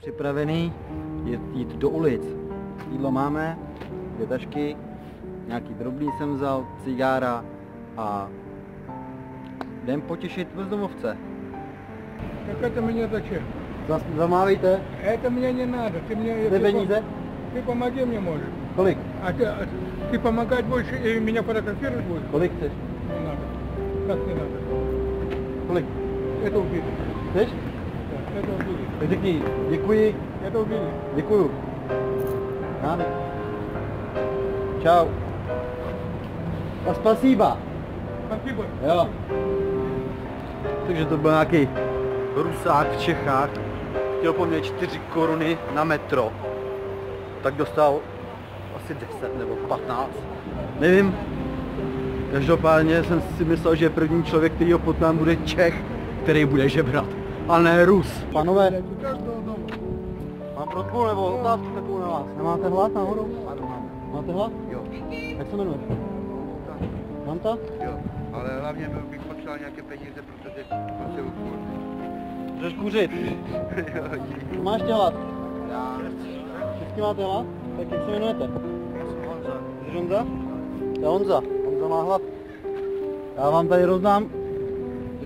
připravený jít do ulic. Jídlo máme, 2 tašky, nějaký drobný jsem vzal, cigára a jdem potěšit bezdomovce. Tak это мне зачем? Zamávejte. Это мне не надо. Ты мне... Jde peníze? Ты помоги мне, может. Kolik? А ты помогать будешь и меня фотографировать будешь? Kolik chceš? Не надо. Как не надо? Kolik? Это убили. Chceš? Да, это убили. Tak řekni, děkuji. Это убили. Děkuju. Nádej. Čau. A spasiba. Спасибо. Jo. Takže to byl nějaký Rusák v Čechách. Chtěl po mně 4 koruny na metro. Tak dostal asi 10 nebo 15. Nevím. Každopádně jsem si myslel, že první člověk, který ho potkám, bude Čech, který bude žebrat. A ne Rus. Panové, mám prosbu nebo otázku takovou na vás. Nemáte hlad náhodou? Ano, mám. Máte hlad? Jo. Jak se jmenuje? Manta? Jo, ale hlavně bych potřeboval nějaké peníze, protože potřebuji kůr. Můžeš kouřit. Jo, díky. Máš tě hlad? Já. Všichni máte hlad? Tak jak se jmenujete? Honza. Jsi Honza? To je Honza. Honza má hlad. Já vám tady rozdám.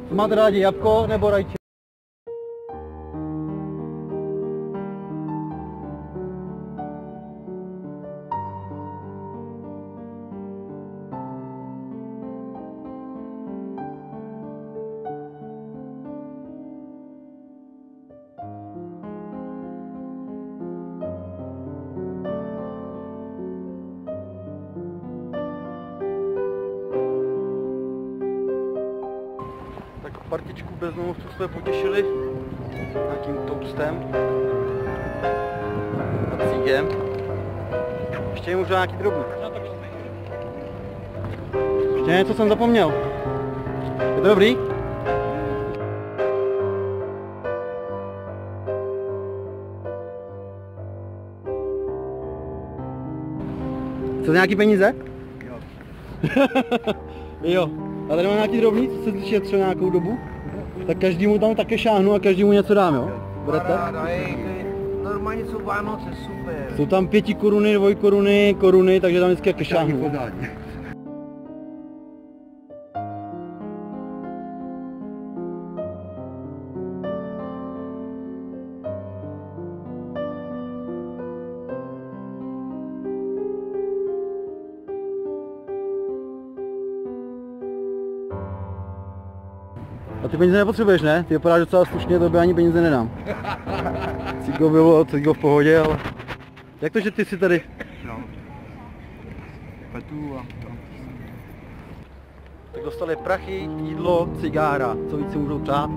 Co máte rádi, jabko nebo rajče? Tak partičku bezdomovců jsme potěšili nějakým toastem a cígem. Ještě je možná nějaký drobný. Ještě něco jsem zapomněl. Je to dobrý? Chcete nějaký peníze? Jo. Jo. A tady mám nějaký drobný, co se šetřil nějakou dobu. Tak každému tam také šáhnu a každému něco dám, jo? Budete? Normálně jsou Vánoce, super. Jsou tam 5 koruny, 2 koruny, koruny, takže tam vždycky také šáhnu. Podání. A ty peníze nepotřebuješ, ne? Ty vypadáš docela slušně, to by ani peníze nedám. Cigo bylo, cigo v pohodě, ale... Jak to, že ty jsi tady? No. Petu a... Tak dostali prachy, jídlo, cigára. Co víc si můžou přát?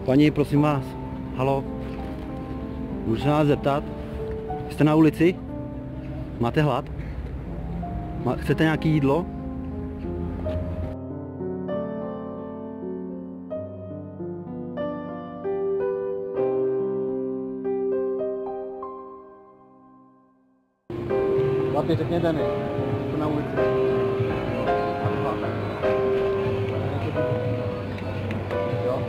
Paní, prosím vás. Halo. Můžu se nás zeptat? Jste na ulici? Máte hlad? Chcete nějaké jídlo? Chlapi, řekněte mi, to na ulici. Jo?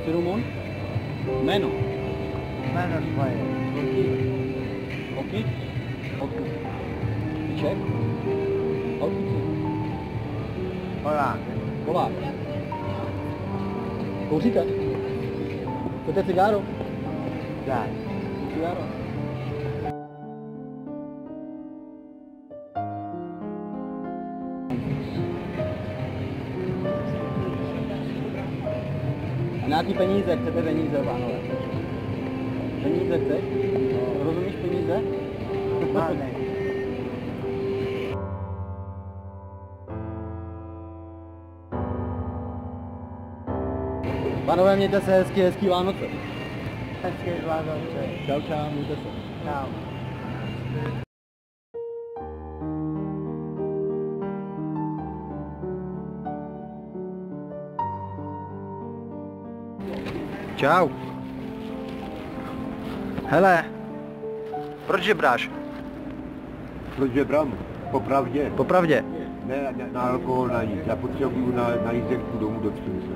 Jsi Rumun? Jméno? Jméno svoje. Odkud? Odkud? Čech? Odkud jsi? Polák. Polák. Kouříte? Chcete cigáro? Tak. Cigáro. A nějaký peníze, chcete peníze, pánové? Peníze chceš? Rozumíš peníze? Máme. Pánové, mějte se hezký Vánoce. Hezké Vánoce. Čau, čau, mějte se. Čau. Čau. Hele, Proč žebráš? Protože brám, popravdě. Popravdě. Ne, na alkohol, na nic. Já potřebuju na jízdenku domů do Třince.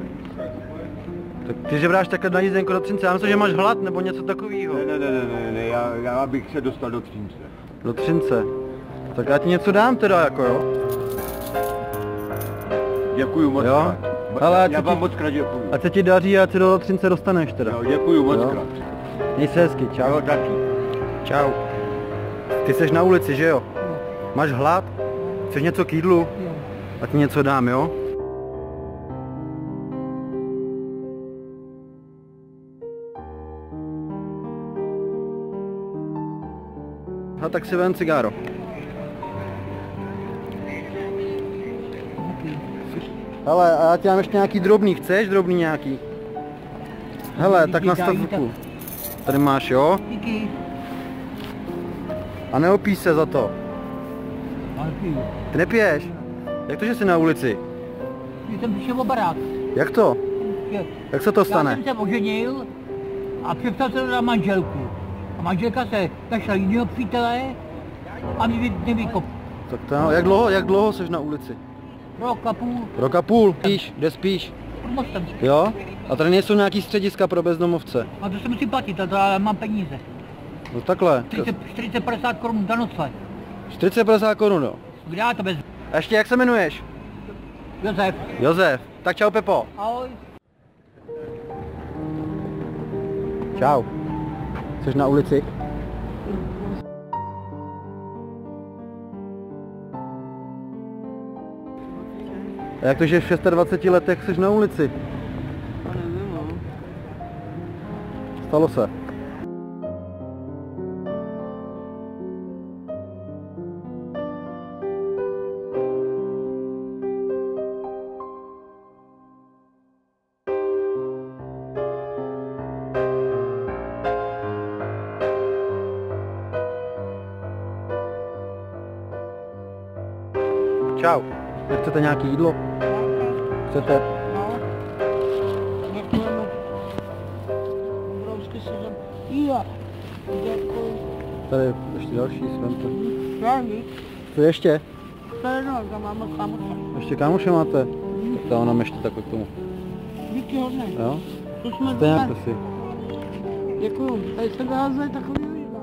Tak ty žebráš takhle na jízdenku do Třince, já myslím, že máš hlad nebo něco takového. Ne, já bych se dostal do Třince. Do Třince. Tak já ti něco dám teda, jako jo. Děkuju moc Jo? krát. Ale Já vám moc krát děkuju. ať se ti daří a ať se do Třince dostaneš teda. Jo, děkuju moc Jo. krát. Měj se hezky, čau. Jo, taky. Čau. Ty jsi na ulici, že jo? Máš hlad? Chceš něco k jídlu? A ti něco dám, jo? No tak si vem cigáro. Hele, a já ti dám ještě nějaký drobný, chceš drobný nějaký? Hele, tak nastav ruku. Tady máš, jo? Díky. A neopíš se za to. Ale piju. Ty nepiješ? Jak to, že jsi na ulici? Když jsem přišel o barák. Jak to? Jak se to Já stane? jsem se oženil a přepsal se na manželku. A manželka se našla jinýho přítele a mě nevykop. Tak to, jak dlouho jsi na ulici? Rok a půl. Rok a půl. Spíš, kde spíš? Pod mostem. Jo? A tady nejsou nějaký střediska pro bezdomovce? A to se musí platit, ale mám peníze. No takhle. 40-50 korun za nocle. 40-50 korun, jo. Kde já to bez... A ještě jak se jmenuješ? Josef. Josef. Tak čau Pepo. Ahoj. Čau. Jsi na ulici? A jak to, že v 26 letech jsi na ulici? Stalo se. Čau. Chcete nějaké jídlo? Chcete? No. Děkujeme. Obrovsky se tam... Jo. Děkuji. Tady ještě další svento. Já nic. Co ještě? To je no, tam máme kamoše. Ještě kámoše máte? Tak to nám ještě takhle k tomu. Díky hodně. Jo? To jsme Stejně si. Děkuju. Tady se vyházeli takový jídla.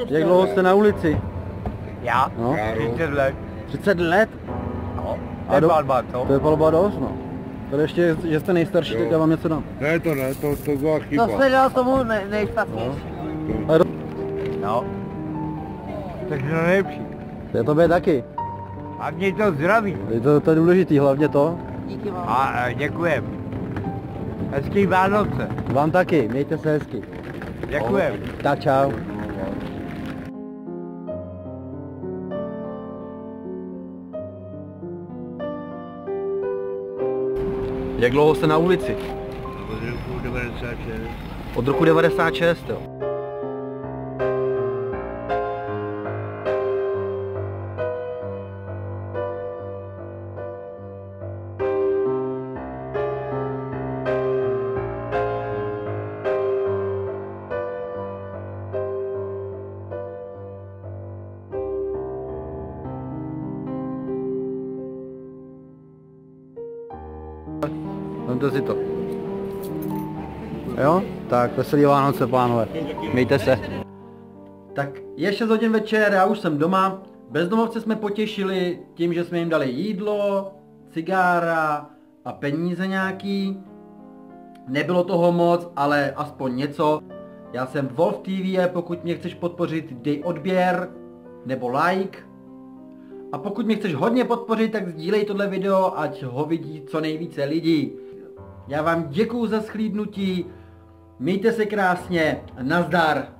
Jak dlouho jste na ulici? Já? No. 30 let. 30 let? No. A do- Palba, co? To je palba dost, no. Tady ještě, že jste nejstarší, tak já vám něco dám. Ne, to byla chyba. To se dal tomu nejšpatnější. Ale do... No. Takže to nejlepší. To je tobě taky. A mě to zdraví. To je důležitý, hlavně to. Díky vám. A děkujem. Hezký Vánoce. Vám taky, mějte se hezky. Děkujem. Tak čau. Jak dlouho jste na ulici? Od roku 96. Od roku 96, jo. Vemte si to. Jo? Tak, veselý Vánoce, pánové. Mějte se. Tak je 6 hodin večer, já už jsem doma. Bezdomovce jsme potěšili tím, že jsme jim dali jídlo, cigára a peníze nějaký. Nebylo toho moc, ale aspoň něco. Já jsem Wolf TV, pokud mě chceš podpořit, dej odběr nebo like. A pokud mě chceš hodně podpořit, tak sdílej tohle video, ať ho vidí co nejvíce lidí. Já vám děkuju za shlídnutí, mějte se krásně, nazdar.